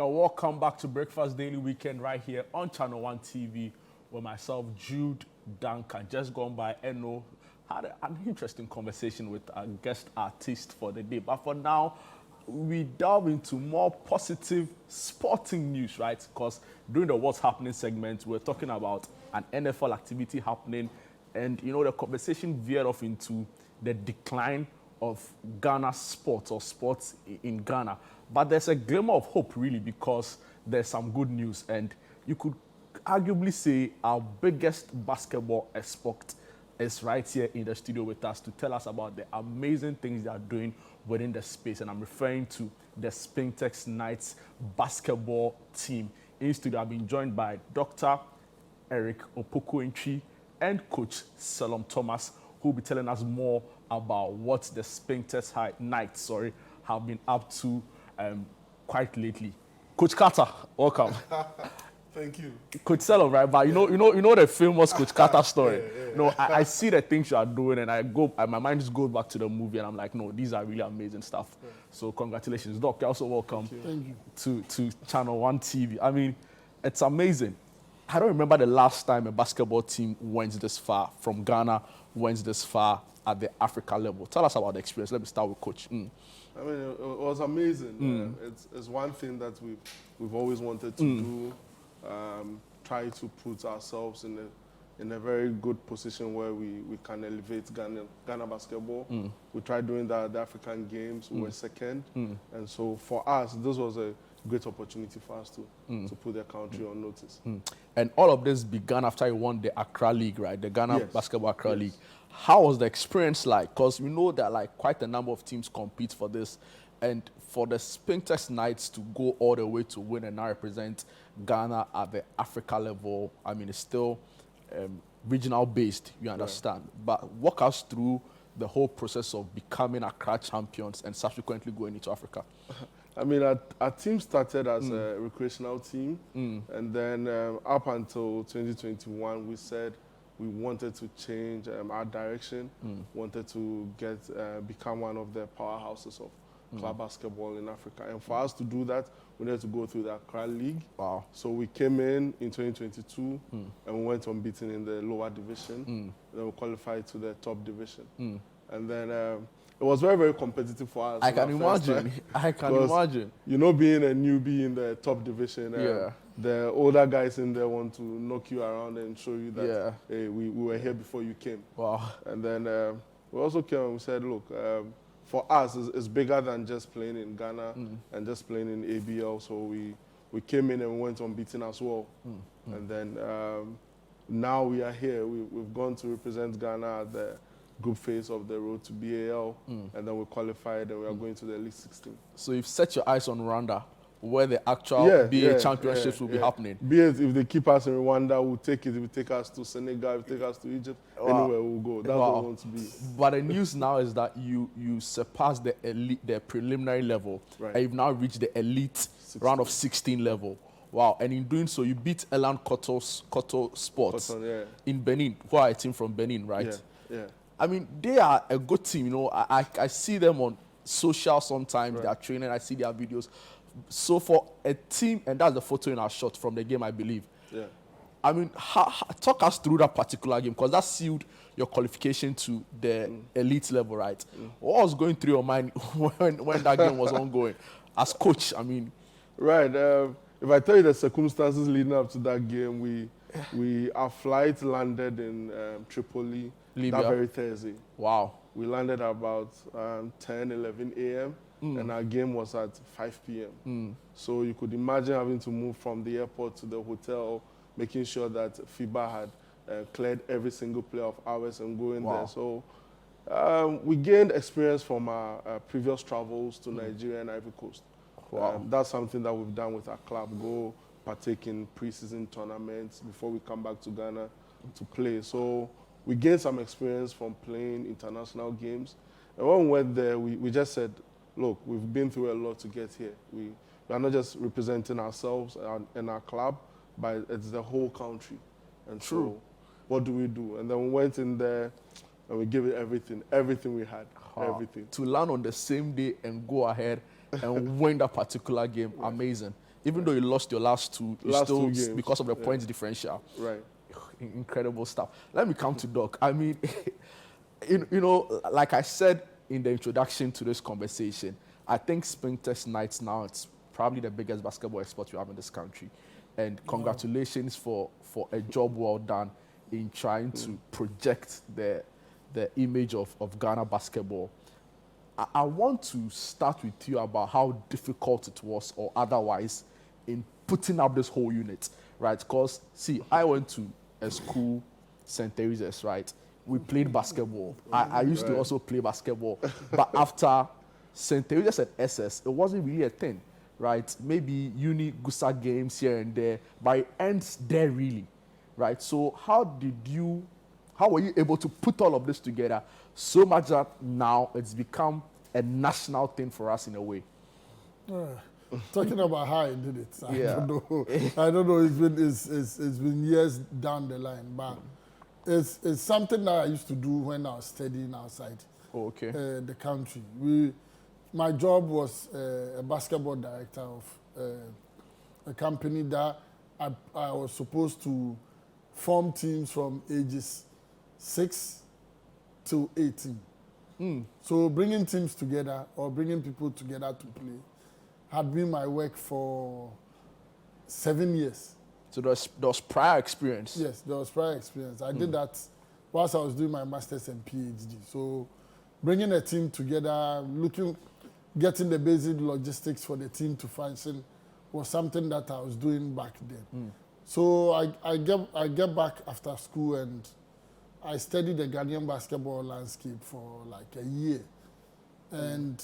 Yo, welcome back to Breakfast Daily Weekend right here on ChannelOne TV with myself, Jude Duncan. Just gone by Eno. Had an interesting conversation with our guest artist for the day. But for now, we delve into more positive sporting news, right? Because during the What's Happening segment, we're talking about an NFL activity happening. And, you know, the conversation veered off into the decline of Ghana sports or sports in Ghana. But there's a glimmer of hope, really, because there's some good news. And you could arguably say our biggest basketball expert is right here in the studio with us to tell us about the amazing things they are doing within the space. And I'm referring to the Spintex Knights basketball team. In studio, I've been joined by Dr. Eric Opoku-Entry and Coach Selom Thomas, who will be telling us more about what the Spintex Knights have been up to quite lately. Coach Carter, welcome. Thank you. Coach Selom, right? But you know the famous Coach Carter story. No, I see the things you are doing, and my mind just goes back to the movie, and I'm like, no, these are really amazing stuff. Yeah. So congratulations, Doc. You're also welcome. Thank you. To ChannelOne TV. I mean, it's amazing. I don't remember the last time a basketball team went this far from Ghana, went this far at the Africa level. Tell us about the experience. Let me start with Coach. I mean, it was amazing. It's one thing that we've always wanted to do. Try to put ourselves in a very good position where we can elevate Ghana basketball. We tried doing that at the African Games. We were second. And so for us, this was a great opportunity for us to put the country on notice. And all of this began after you won the Accra League, right? The Ghana Basketball Accra League. How was the experience like? Because we know that like quite a number of teams compete for this. And for the Spintex Knights to go all the way to win and now represent Ghana at the Africa level, I mean, it's still regional based, you understand. But walk us through the whole process of becoming Accra champions and subsequently going into Africa. I mean, our team started as a recreational team, and then up until 2021, we said we wanted to change our direction, wanted to become one of the powerhouses of club basketball in Africa. And for us to do that, we needed to go through the Accra League. Wow. So we came in 2022, and we went unbeaten in the lower division. Then we qualified to the top division. And then it was very, very competitive for us. I can imagine. I can imagine. You know, being a newbie in the top division, the older guys in there want to knock you around and show you that hey, we were here before you came. Wow. And then we also came and we said, look, for us, it's bigger than just playing in Ghana and just playing in ABL. So we came in and went unbeaten as well. And then now we are here. We've gone to represent Ghana at the group phase of the road to BAL, and then we qualified and we are going to the Elite 16. So you've set your eyes on Rwanda, where the actual BA championships will be happening. Be it if they keep us in Rwanda, we'll take it. If they take us to Senegal, if they take us to Egypt, anywhere we'll go. That's what we want to be. But the news now is that you surpassed the elite, the preliminary level, and you've now reached the elite round of 16 level. Wow, and in doing so, you beat Elan Koto Sports in Benin, who are a team from Benin, right? Yeah. I mean, they are a good team, you know. I see them on social sometimes, they are training, I see their videos. So for a team, and that's the photo in our shot from the game, I believe. Yeah. I mean, talk us through that particular game, because that sealed your qualification to the elite level, right? What was going through your mind when that game was ongoing? As coach, I mean. Right. If I tell you the circumstances leading up to that game, our flight landed in Tripoli, Libya, that very Thursday. Wow. We landed about 10, 11 a.m. And our game was at 5 p.m. So you could imagine having to move from the airport to the hotel, making sure that FIBA had cleared every single player of ours and going there. So we gained experience from our previous travels to Nigeria and Ivory Coast. Wow. That's something that we've done with our club, go partake in pre-season tournaments before we come back to Ghana to play. So we gained some experience from playing international games. And when we went there, we just said, look, we've been through a lot to get here. We are not just representing ourselves and our club, but it's the whole country. And so, what do we do? And then we went in there and we gave it everything we had, everything. To land on the same day and go ahead and win that particular game, amazing. Even though you lost your last two, you Last still, two games. because of the points differential. Right. Incredible stuff. Let me come to Doc. I mean, you know, like I said in the introduction to this conversation, I think Spintex Nights now, it's probably the biggest basketball export we have in this country. And congratulations for a job well done in trying to project the image of Ghana basketball. I want to start with you about how difficult it was or otherwise in putting up this whole unit, right? Because, see, I went to a school, St. Teresa's, right? We played basketball. I used to also play basketball. But after St. Teresa's and SS, it wasn't really a thing, right? Maybe uni Gusa games here and there, but it ends there really, right? So how were you able to put all of this together so much that now it's become a national thing for us in a way? Talking about how I did it, I Yeah. don't know. I don't know. It's been years down the line, but it's something that I used to do when I was studying outside the country. My job was a basketball director of a company that I was supposed to form teams from ages 6 to 18. So bringing teams together or bringing people together to play had been my work for 7 years. So there was prior experience. Yes, there was prior experience. I did that whilst I was doing my master's and PhD. So bringing a team together, getting the basic logistics for the team to function was something that I was doing back then. So I get back after school and I studied the Ghanaian basketball landscape for like a year. And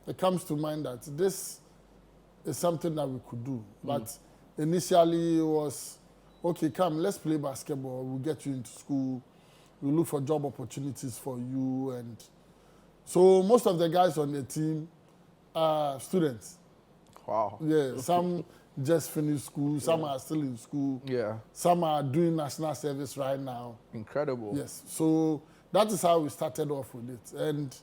it comes to mind that this is something that we could do. But initially it was, okay, come, let's play basketball. We'll get you into school. We'll look for job opportunities for you. And so most of the guys on the team are students. Wow. Yeah, some just finished school, some are still in school. Yeah. Some are doing national service right now. Incredible. Yes, so that is how we started off with it. And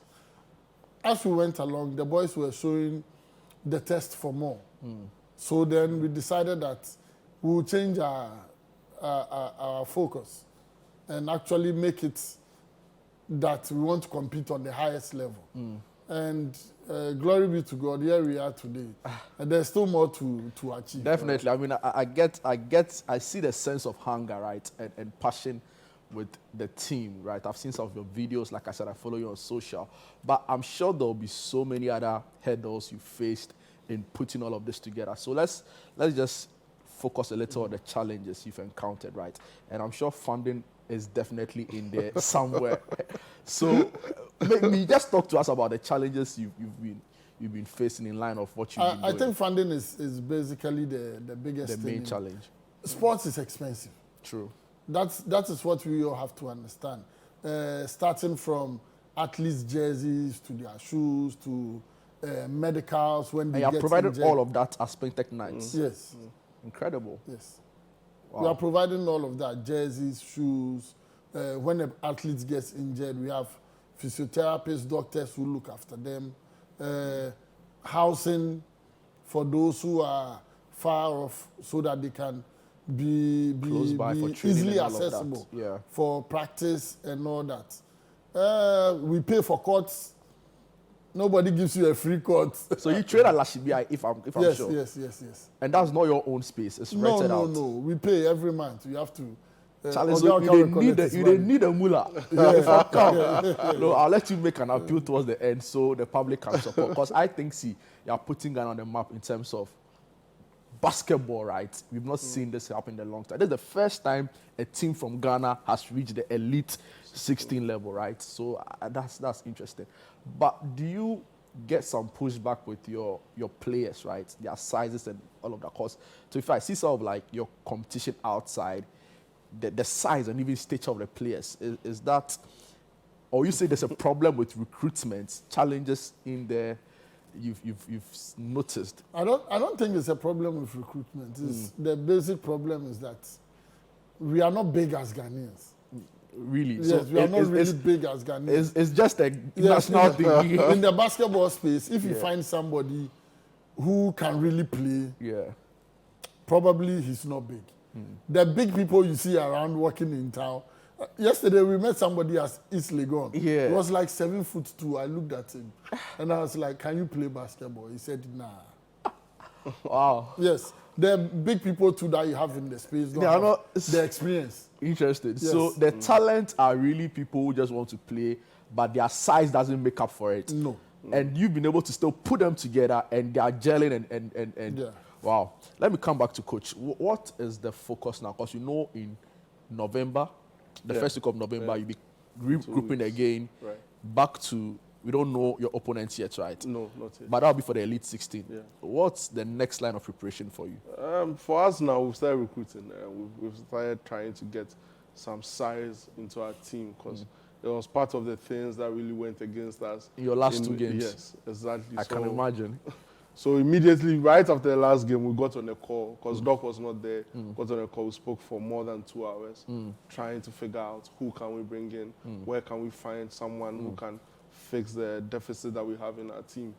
as we went along, the boys were showing the test for more. So then we decided that we would change our focus and actually make it that we want to compete on the highest level. And glory be to God, here we are today. And there's still more to achieve. Definitely. I mean, I see the sense of hunger, right, and passion with the team, right? I've seen some of your videos. Like I said, I follow you on social. But I'm sure there'll be so many other hurdles you faced in putting all of this together. So let's just focus a little on the challenges you've encountered, right? And I'm sure funding is definitely in there somewhere. So maybe just talk to us about the challenges you've been facing in line of what you've been doing. I think funding is basically the biggest thing. The main challenge. Sports is expensive. True. That is what we all have to understand. Starting from athletes' jerseys to their shoes to medicals when they And you get have provided injured. all of that as Spintex Nights. Yes. Incredible. Yes. Wow. We are providing all of that, jerseys, shoes. When an athlete gets injured, we have physiotherapists, doctors who look after them. Housing for those who are far off so that they can be Close by for training easily and all of that. accessible Yeah. for practice and all that. We pay for courts. Nobody gives you a free court. So you train at Lashibia, if I'm Yes, sure. yes. And that's not your own space. It's rented out. No. We pay every month. You have to. Charlie, so you didn't need a mullah. If I come, no, I'll let you make an appeal towards the end so the public can support. Because I think, see, you're putting Ghana on the map in terms of basketball, right? We've not seen this happen in a long time. This is the first time a team from Ghana has reached the elite 16 level, right? So that's interesting. But do you get some pushback with your players, right? Their sizes and all of that. Because so if I see sort of like your competition outside, the size and even stature of the players, is that, or you say there's a problem with recruitment, challenges in there you've noticed? I don't think it's a problem with recruitment. The basic problem is that we are not big as Ghanaians. Really? Yes, So we are not really big as Ghanaians. It's just a Yes, national thing. in the basketball space, if you find somebody who can really play, Yeah. probably he's not big. The big people you see around walking in town. Yesterday we met somebody as East Legon. Yeah. He was like 7'2". I looked at him and I was like, "Can you play basketball?" He said, "Nah." Wow. Yes, the big people too that you have in the space. They are not the experience. interested. Yes. So the talent are really people who just want to play, but their size doesn't make up for it. No. And you've been able to still put them together, and they are gelling and Yeah. wow. Let me come back to coach. What is the focus now? Because in November, the first week of November, you'll be regrouping again. Right. Back to, we don't know your opponents yet, right? No, not yet. But that'll be for the Elite 16. Yeah. What's the next line of preparation for you? For us now, we've started recruiting. We've started trying to get some size into our team because it was part of the things that really went against us. In your last 2 games? Yes, exactly. I can imagine. So immediately, right after the last game, we got on a call because Doc was not there. Got on a call. We spoke for more than 2 hours, trying to figure out who can we bring in, where can we find someone who can fix the deficit that we have in our team,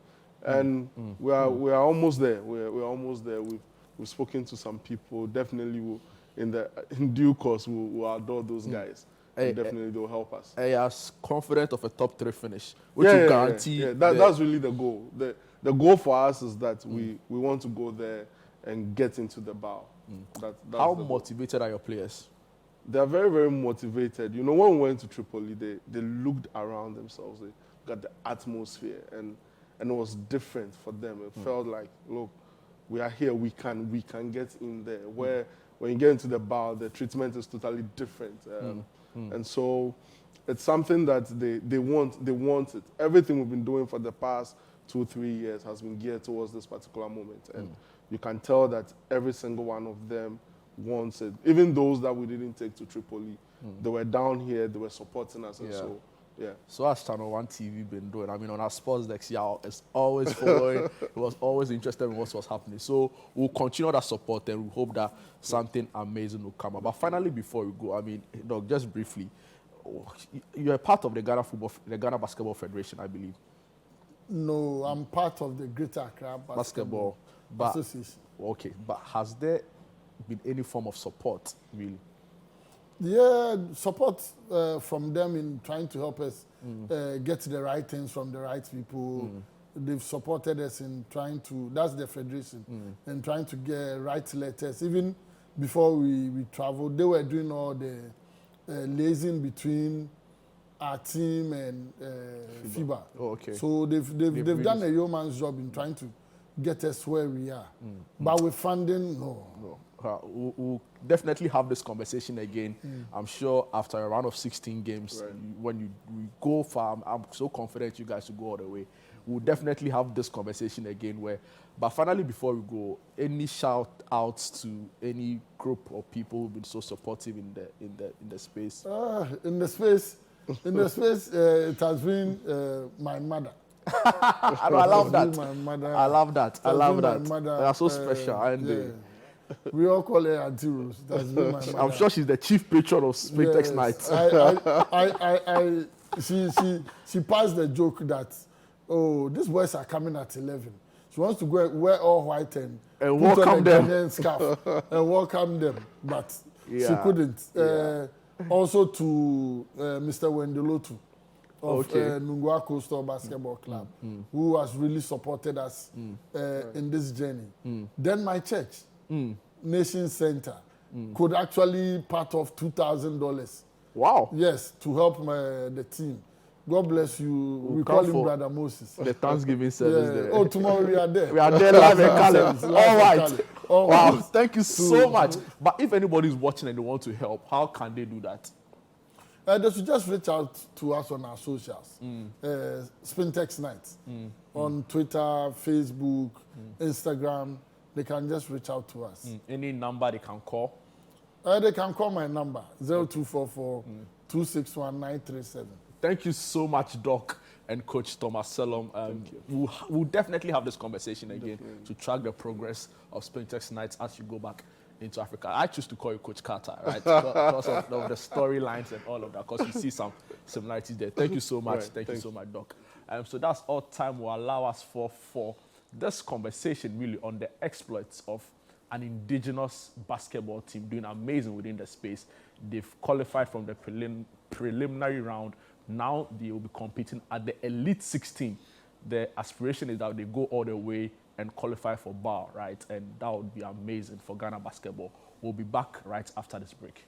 and we are almost there. We're almost there. We've spoken to some people. Definitely, in due course, we'll adore those guys. Hey, definitely, they'll help us. As confident of a top 3 finish, which will guarantee. Yeah. That's really the goal. The goal for us is that we want to go there and get into the bowl. That's How the goal. motivated are your players? They are very, very motivated. When we went to Tripoli, they looked around themselves. They got the atmosphere, and it was different for them. It felt like, look, we are here. We can get in there. Where when you get into the bowl, the treatment is totally different. And so it's something that they want. They want it. Everything we've been doing for the past 2-3 years has been geared towards this particular moment. And you can tell that every single one of them wants it. Even those that we didn't take to Tripoli, they were down here, they were supporting us. And so, yeah. So as ChannelOne TV been doing, on our sports desk, it's always following. It was always interested in what was happening. So we'll continue that support and we hope that something amazing will come up. But finally, before we go, Doc, just briefly, you're a part of the Ghana Basketball Federation, I believe. No, I'm part of the Greater Accra Basketball Association. Okay, but has there been any form of support, really? Yeah, support from them in trying to help us get the right things from the right people. They've supported us in trying to, that's the federation, and trying to get right letters. Even before we traveled, they were doing all the liaising between our team and FIBA. Oh, okay. So they've done a yeoman's job in trying to get us where we are. But with funding, no. We'll definitely have this conversation again. I'm sure after a round of 16 games, when we go far, I'm so confident you guys will go all the way. We'll definitely have this conversation again. But finally, before we go, any shout outs to any group of people who've been so supportive in the space? In the space, it has been my mother. I love that. My mother. I love that. I love that. Mother, they are so special, aren't they? We all call her Auntie Rose. That's been my mother. I'm sure she's the chief patron of Spintex Nights. She passed the joke that, these boys are coming at 11. She wants to go wear all white and welcome them. Ghanaian scarf and welcome them, but she couldn't. Also to Mr. Wendelotu of Nungua Coastal Basketball Club, who has really supported us in this journey. Then my church, Nation Center, could actually part of $2,000. Wow. Yes, to help the team. God bless you. We call him Brother Moses. The Thanksgiving service there. Oh, tomorrow we are there. We are there live in Caleb. All right. Wow. Right. Thank you so much. But if anybody is watching and they want to help, how can they do that? They should just reach out to us on our socials. Spintex Nights. On Twitter, Facebook, Instagram. They can just reach out to us. Any number they can call? They can call my number, 0244 261 937. Thank you so much, Doc and Coach Thomas Selom. We'll definitely have this conversation again to track the progress of Spintex Nights as you go back into Africa. I choose to call you Coach Carter, right? Because of the storylines and all of that, because you see some similarities there. Thank you so much. Thank you so much, Doc. So that's all time will allow us for this conversation really on the exploits of an indigenous basketball team doing amazing within the space. They've qualified from the preliminary round. Now they will be competing at the Elite 16. The aspiration is that they go all the way and qualify for BAR, right? And that would be amazing for Ghana basketball. We'll be back right after this break.